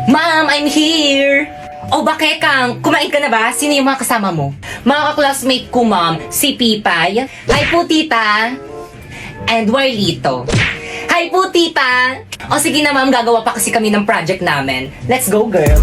Ma'am, I'm here! O bakit Kang, kumain ka na ba? Sino yung mga kasama mo? Mga ka-classmate ko, ma'am, si Pipay. Hi po, tita. And Warlito. Hi po, tita. O sige na, ma'am, gagawa pa kasi kami ng project namin. Let's go, girls.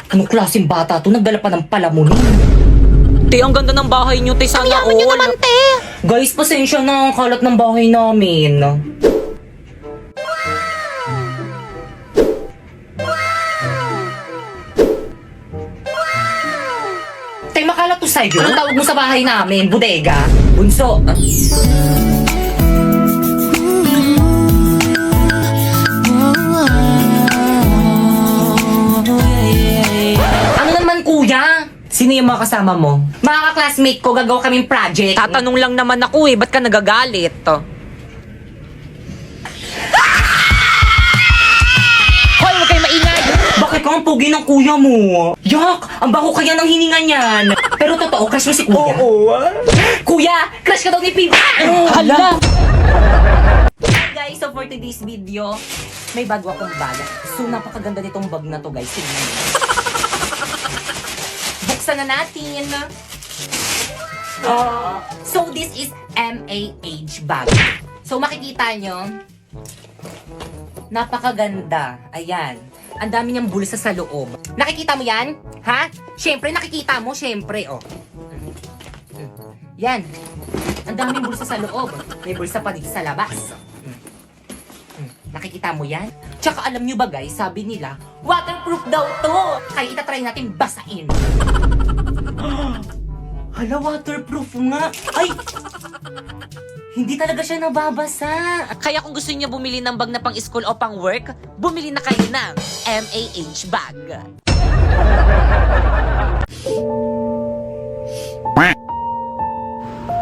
Anong klaseng bata to? Nagdala pa ng palamunin. Te, ang ganda ng bahay nyo, te. Sana Yaman nyo naman, te. Guys, pasensya na ang kalat ng bahay namin. Tay, makalat to sa'yo. Anong tawag mo sa bahay namin? Bodega? Bunso? Ano naman, kuya? Sino yung mga kasama mo? Mga ka-classmate ko, gagawa kaming project. Tatanong lang naman ako eh, ba't ka nagagalit? Hoy, huwag kayo maingay! Bakit ka ang pugi ng kuya mo? Yak! Ang baho kaya ng hininga niyan. Pero totoo, crush mo si kuya? Oo. Kuya, crush ka daw ni Pipa! Hala! Hi guys, so for today's video, may bago akong bag. So napakaganda nitong bag na to guys. Tingnan niyo. Buksan na natin. So this is MAH bag. So makikita nyo, napakaganda. Ayan. Ang dami niyang bulsa sa loob. Nakikita mo yan? Ha? Siyempre, nakikita mo. Siyempre, oh. Yan. Ang daming bulsa sa loob. May bulsa pa dito sa labas. Nakikita mo yan? Tsaka alam nyo ba guys, sabi nila, waterproof daw to! Kaya itatry natin basain. Hala, waterproof nga! Ay! Hindi talaga siya nababasa. Kaya kung gusto niyo bumili ng bag na pang school o pang work, bumili na kayo ng MAH bag.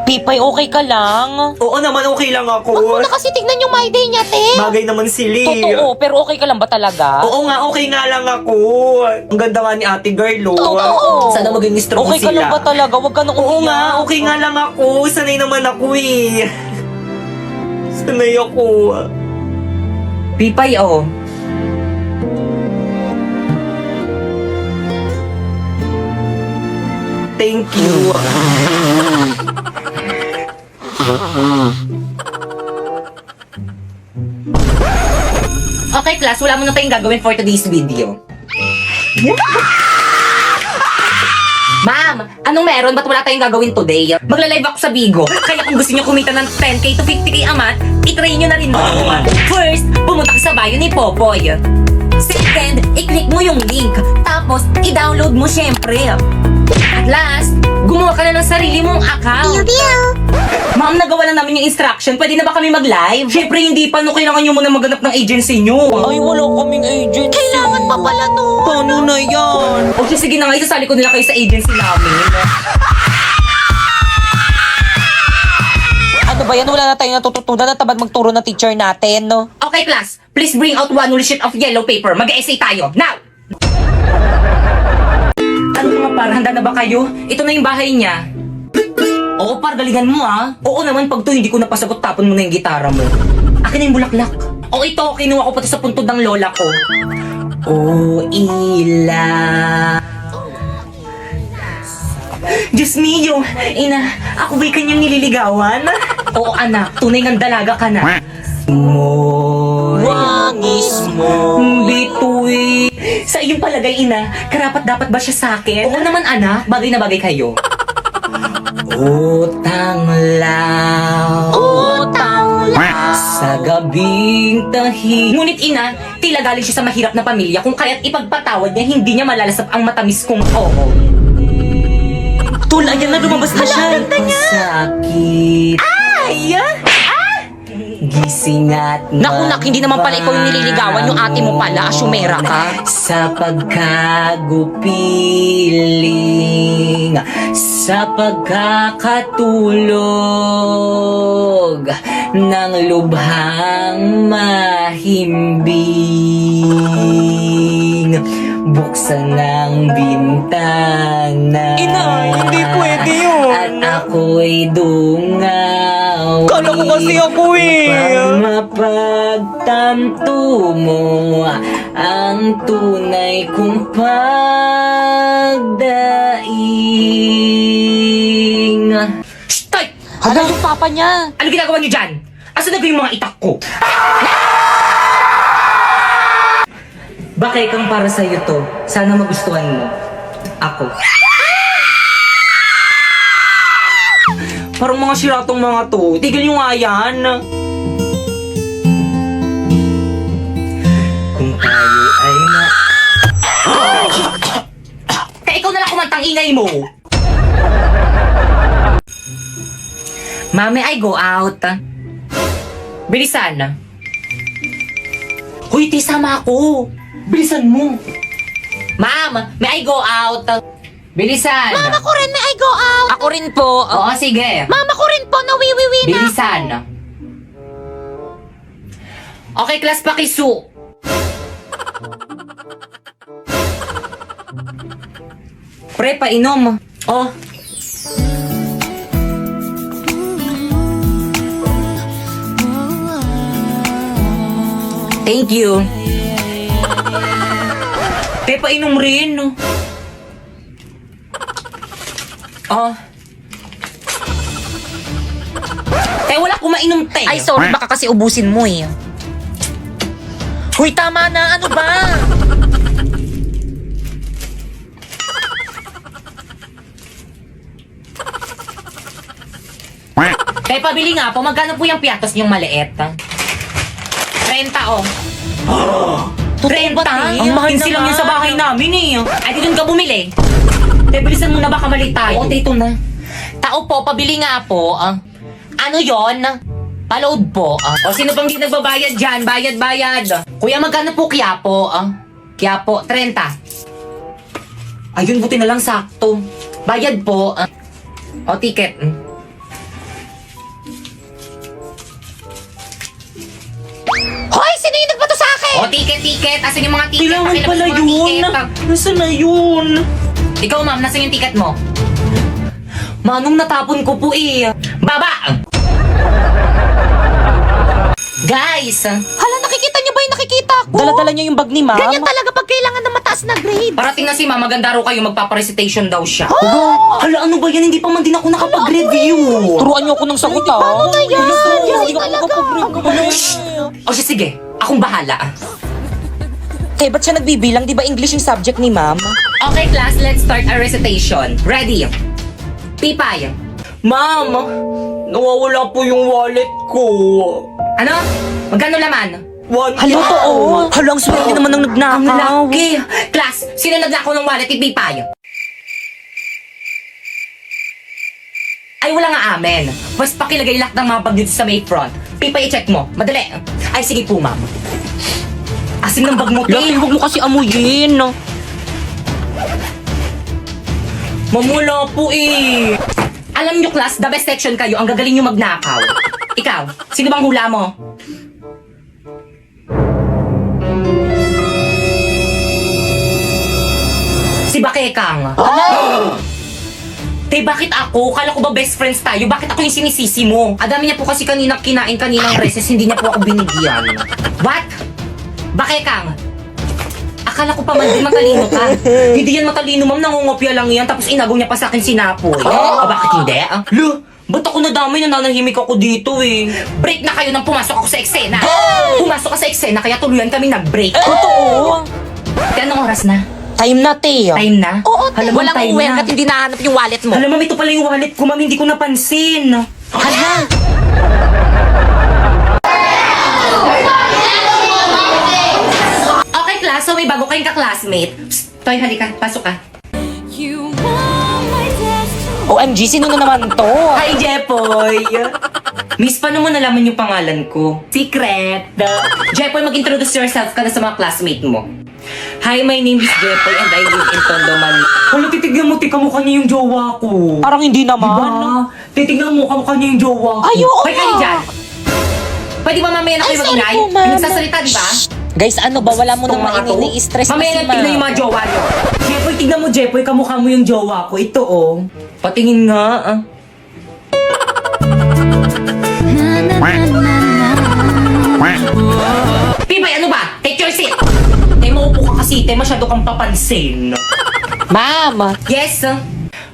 Pipay, okay ka lang? Oo naman, okay lang ako. Huwag mo na kasi tignan yung my day niya, te. Bagay naman sila. Totoo, pero okay ka lang ba talaga? Oo nga, okay nga lang ako. Ang ganda nga ni ate girl, oh. Oo. Sana maging strong Okay ka sila. lang ba talaga? Huwag ka nang Oo umiyak. nga, okay nga lang ako. Sanay naman ako eh. Sanay ako. Pipay, oh. Thank you. Okay class, wala mo na tayong gagawin for today's video. Ma'am, anong meron? Ba't wala tayong gagawin today? Magla-live ako sa Bigo. Kaya kung gusto niyo kumita ng 10k to 50k a month, itry niyo na rin ako. First, pumunta ka sa bio ni Popoy. Second, i-click mo yung link. Tapos, i-download mo syempre. At last, gumawa ka na ng sarili mong account. Ma'am, nagawa na namin yung instruction. Pwede na ba kami mag-live? Syempre, hindi pa. No, kailangan nyo muna maghanap ng agency nyo. Ay, wala kaming agency. Kailangan pa pala to. Paano na yan? O sige na nga, isasali ko nila kayo sa agency namin. Ano ba yan? Wala na tayong natututunan at tabad magturo ng teacher natin, no? Okay, class. Please bring out one whole sheet of yellow paper. Mag-essay tayo. Now! Ano mga par, handa na ba kayo? Ito na yung bahay niya. Oo, par, galingan mo ah. Oo naman, pag to hindi ko napasagot, tapon mo na yung gitara mo. Akin na yung bulaklak. O ito, kinuha ko pati sa puntod ng lola ko. Oh, ila. Diyos mio, ina, ako ba'y kanyang nililigawan? Oo anak, tunay ng dalaga ka na. Moy, Wangis mo. bitoy. Sa iyong palagay, ina, karapat dapat ba siya sa akin? Oo naman anak, bagay na bagay kayo. Utang lang. Utang lang. Sa gabing tahi. Ngunit ina, tila galing siya sa mahirap na pamilya kung kaya't ipagpatawad niya, hindi niya malalasap ang matamis kong oo. Tol, ayan na, lumabas na siya. Sakit. Ay! Gising at Naku, nak, hindi naman pala ikaw yung nililigawan, yung ate mo pala, asyumera ka. Sa pagkagupiling, sa pagkakatulog ng lubhang mahimbing. Buksan ang bintana. Inay, hindi pwede yun. At ako'y dungaw. Kala ko kasi ako eh. Upang mapagtanto mo ang tunay kong pagdaing. Shh! Tay! Hala yung papa niya. Ano ginagawa niyo dyan? Asan na ba yung mga itak ko? Baka ikang para sa'yo to. Sana magustuhan mo. Ako. Parang mga siratong mga to. Tigil nyo nga yan. Kung tayo ay na... Kaya ikaw na lang kumantang ingay mo. Mami, I go out. Bilisan. Hoy, sama ako. Bilisan mo. Ma'am, may I go out? Bilisan. Mama ko rin, may I go out. Ako rin po. Oo, sige. Mama ko rin po, nawiwiwi na. Bilisan. Okay, class, pakisu. Pre, painom. Oh. Thank you. Pre, painom rin. Oh. Wala akong mainom, te. Ay, sorry, baka kasi ubusin mo eh. Huy, tama na. Ano ba? Pabili nga po. Magkano po yung piatos niyong maliit? 30, oh. 30? Ang mahal Kinsi lang naman. yun sa bahay namin eh. Ay, di dun ka bumili. Bilisan mo na, baka mali tayo. Oo, dito na. Tao po, pabili nga po. Ano yon? Paload po. O sino pang di nagbabayad dyan? Bayad. Kuya, magkano po Quiapo? Quiapo, 30. Ayun, buti na lang sakto. Bayad po. O, ticket. Hoy, sino yung nagbato sa akin? O, ticket. Asan yung mga ticket? Kailangan Pakilabas pala yung mga yun. ticket. Nasaan na yun? Ikaw, ma'am, nasan yung ticket mo? Manong natapon ko po eh. Baba! Guys! Hala, nakikita niyo ba yung nakikita ko? Dala-dala niya yung bag ni ma'am. Ganyan talaga pag kailangan ng mataas na grade. Parating na si ma'am, maganda raw kayo, magpaparecitation daw siya. Hala, ano ba yan? Hindi pa man din ako nakapag-review. Turuan niyo ako ng sagot ah. Paano na yan? Hindi Yan ako talaga. makapag-review. O siya, sige. Akong bahala. Kaya ba't siya nagbibilang? Di ba English yung subject ni ma'am? Okay, class, let's start our recitation. Ready? Pipay. Ma'am, nawawala po yung wallet ko. Ano? Magkano laman? Hala, totoo. Hala, ang swerte naman ng Ang nagnakaw. laki. Class, sino naglakaw ng wallet ni Pipay? Ay, wala nga amen. Mas pakilagay lahat ng mga bag dito sa may front. Pipay, i-check mo. Madali. Ay, sige po, ma'am. Asim ng bag mo, Laki, te. huwag mo kasi amuyin. Mamula po eh. Alam nyo, class, the best section kayo. Ang gagaling nyo magnakaw. Ikaw, sino bang hula mo? Si Bakekang. Te, bakit ako? Kala ko ba best friends tayo? Bakit ako yung sinisisi mo? Adami niya po kasi kaninang kinain kaninang recess, hindi niya po ako binigyan. What? Bakekang? Akala ko pa man din matalino ka. Hindi yan matalino, ma'am. Nangungopia lang yan. Tapos inagaw niya pa sa akin sinapoy. Bakit hindi? Lo, ba't ako nadamay? Nananahimik ako dito eh. Break na kayo nang pumasok ako sa eksena. Pumasok ka sa eksena, kaya tuluyan kami nag-break. Totoo. Kaya anong oras na? Time na, te. Time na? Oo, te. Alam mo, Walang time uwi na. at hindi nahanap yung wallet mo. Alam mo, ito pala yung wallet ko, ma'am. Hindi ko napansin. Hala. Okay, class. So, may bago kayong ka-classmate. Psst, Toy, halika. Pasok ka. OMG, sino na naman to? Hi, Jepoy! Miss, paano mo nalaman yung pangalan ko? Secret! Jepoy, mag-introduce yourself ka na sa mga classmate mo. Hi, my name is Jepoy and I live in Tondo, Manila. Hala, titignan mo, kamukha niya yung jowa ko. Parang hindi naman. Diba? Titignan mo, kamukha niya yung jowa ko. Ay, oo Hoy, kayo nga. dyan! Pwede ba mamaya na kayo Ay, sorry mag-ingay? po, ma'am. Nagsasalita, di ba? Guys, ano ba? Wala mo nang Itong mga to. ini-stress na Mamaya si na tignan yung mga jowa nyo. Jepoy, tignan mo, Jepoy. Kamukha mo yung jowa ko. Ito, oh. Patingin nga, ah. Pipay, ano ba? Take your seat. Te, maupo ka kasi. Te, masyado kang papansin. Ma'am! Yes, ah.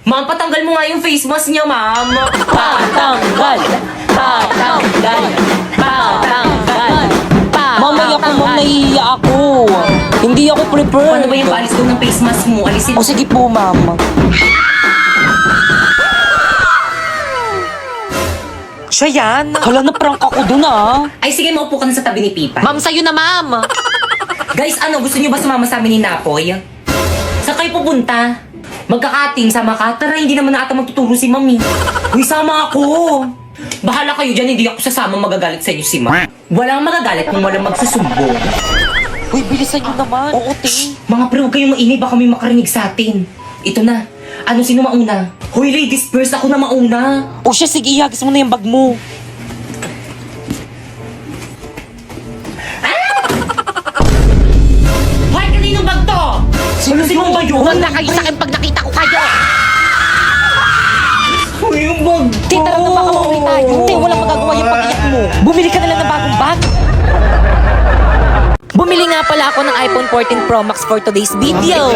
Ma'am, patanggal mo nga yung face mask niya, ma'am. Patanggal! Patanggal! Patanggal! Mamaya ko ma'am, nahihiya ako. Hindi ako prepared. Ano ba yung paalis doon ng face mask mo? Alisin O sige po, ma'am. Siya yan. Hala, na-prank ako dun ah. Ay, sige, maupo ka na sa tabi ni Pipa. Ma'am, sa'yo na ma'am. Guys, ano, gusto niyo ba sumama sa amin ni Napoy? Saan kayo pupunta? Magkakating, sama ka? Tara, hindi naman na ata magtuturo si Mami. Uy, sama ako. Bahala kayo dyan, hindi ako sasama, magagalit sa inyo si Ma. Walang magagalit kung walang magsusumbong. Uy, bilisan nyo naman. Oo, te. Mga pre, huwag kayong maingay, baka may makarinig sa atin. Ito na. Ano, sino mauna? Hoy, ladies first, ako na mauna. O siya, sige, ihagis mo na yung bag mo. Hoy, kaninong bag to? Sino ba yun? Huwag na kayo sa akin pag nakita ko kayo. Hoy, yung bag Te, tara na baka mauwi tayo. Te, walang magagawa yung pag-iyak mo. Bumili ka na lang ng bagong bag. Bumili nga pala ako ng iPhone 14 Pro Max for today's video.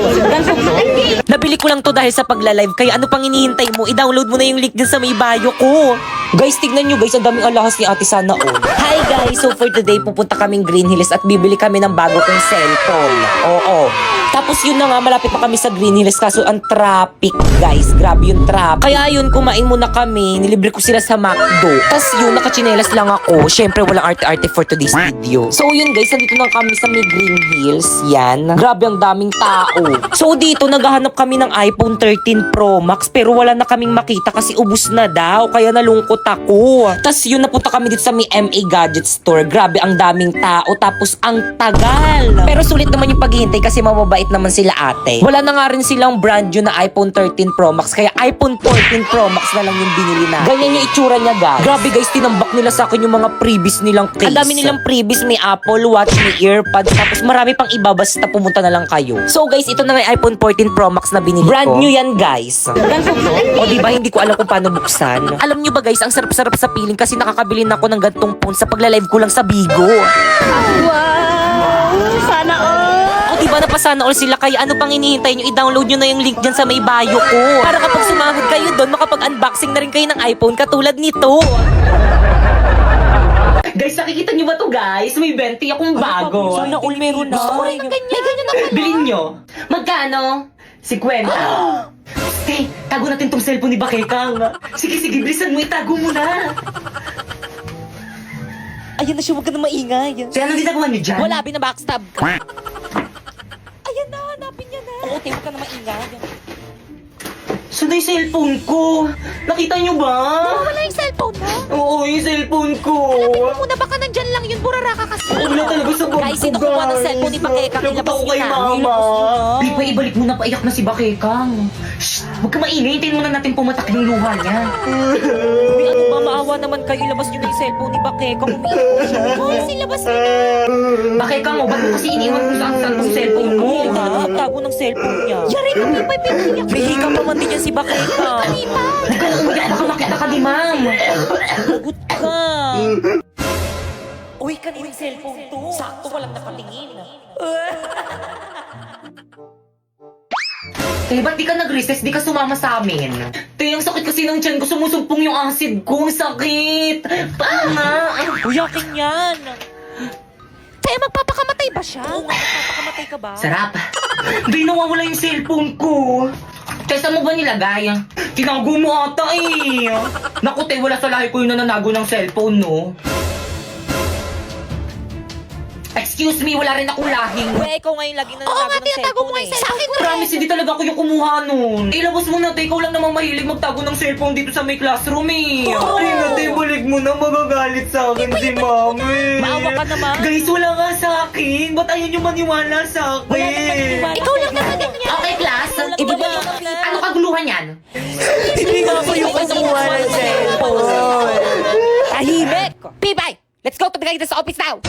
Nabili ko lang to dahil sa pagla-live, kaya ano pang hinihintay mo? I-download mo na yung link dyan sa may bio ko. Guys, tignan nyo guys, ang daming alahas ni Ate Sana oh. Hi guys, so for today pupunta kaming Green Hills at bibili kami ng bago kong cellphone. Oo. Tapos yun na nga, malapit pa kami sa Green Hills kaso ang traffic guys, grabe yung traffic. Kaya yun, kumain muna kami, nilibre ko sila sa McDo. Tapos yun, nakachinelas lang ako. Syempre walang arte-arte for today's video. So yun guys, nandito na kami sa may Green Hills. Yan. Grabe ang daming tao. So dito, naghahanap kami ng iPhone 13 Pro Max pero wala na kaming makita kasi ubus na daw. Kaya nalungkot ako. Tapos yun, napunta kami dito sa may MA Gadget Store. Grabe ang daming tao. Tapos ang tagal. Pero sulit naman yung paghihintay kasi mababait naman sila ate. Wala na nga rin silang brand new na iPhone 13 Pro Max. Kaya iPhone 14 Pro Max na lang yung binili na. Ganyan yung itsura niya guys. Grabe guys, tinambak nila sa akin yung mga previous nilang case. Ang dami nilang previous. May Apple Watch, may earpods. Tapos marami pang iba basta pumunta na lang kayo. So guys, ito na nga yung iPhone 14 Pro Max na binili ko. Brand new yan guys. O diba, hindi ko alam kung paano buksan. Alam nyo ba guys, ang sarap-sarap sa piling kasi nakakabili na ako ng gantong phone sa pagla-live ko lang sa Bigo. Wow! Sana all! O diba napasana all sila kaya ano pang hinihintay nyo? I-download nyo na yung link dyan sa may bio ko. Para kapag sumahod kayo doon, makapag-unboxing na rin kayo ng iPhone katulad nito. Guys, nakikita niyo ba to guys? May 20 akong bago. Sana all meron na. Gusto ko rin ng ganyan. May ganyan na pala. Bilhin nyo. Magkano? 50. Hey, tago natin tong cellphone ni Bakekang. Sige, bilisan mo. Itago mo na. Ayan na siya, huwag ka na maingay. Kaya anong ginagawa niyo dyan? Wala, binabackstab ka. Ayan na, hanapin niya na. Oo, huwag ka na maingay. Saan na yung cellphone ko? Nakita niyo ba? Wala yung cellphone mo. Oo, yung cellphone ko. Tingnan mo na baka nandyan lang yun. Burara ka kasi. Wala talaga sa bag Guys, ko, sino kuha ng cellphone ni Bakekang? Labot Ilabas ako niyo kay na. mama. Ilabas niyo na. Pipa, ibalik mo na. Paiyak na si Bakekang. Shh, huwag ka maingay. Hintayin muna natin pumatak yung luha niya. Uy, ano ba, maawa naman kayo. Ilabas niyo na yung cellphone ni Bakekang. Umiiyak po siya. Hoy, silabas mo na. Bakekang, ba't mo kasi iniwan kung saan tong cellphone mo? Oo, tago ng cellphone niya. Yari ka, Pipay, pinahiyak. May hika pa man din yan si Bakekang. Huwag ka nang umiyak. Baka makita ka di, ma'am. Lagot ka. Uy, kanilang cellphone to. Sakto, walang nakatingin. Ba't di ka nag-recess? Di ka sumama sa amin? Ang sakit kasi ng tiyan ko. Sumusumpong yung acid ko. Ang sakit. Panga. Uy, akin yan. Kaya magpapakamatay ba siya? Oo nga, magpapakamatay ka ba? Sarap. Di nawawala yung cellphone ko. Kesa mo ba nilagay? Tinago mo ata eh. Naku, te, wala sa lahi ko yung nananago ng cellphone, no? Excuse me, wala rin akong lahing. Uy, ikaw ngayon lagi na Oo nga, nanago ng tinatago mo cellphone nga eh. yung cellphone ko. Promise, hindi talaga ako yung kumuha nun. Ilabas mo na, te. Ikaw lang naman mahilig magtago ng cellphone dito sa may classroom eh. Oo. Ay na, te, balik mo na. Magagalit sa akin si mami. Maawa ka naman. Guys, wala nga sa akin. Ba't ayaw nyo maniwala sa Wala naman akin? maniwala. Ikaw lang naman ganyan. Okay, class. Wala Ibaba naman mo. nakita. Ano kaguluhan yan? Hindi nga ako yung kumuha ng cellphone. Tahimik! Pibay! Let's go to the guy sa office now!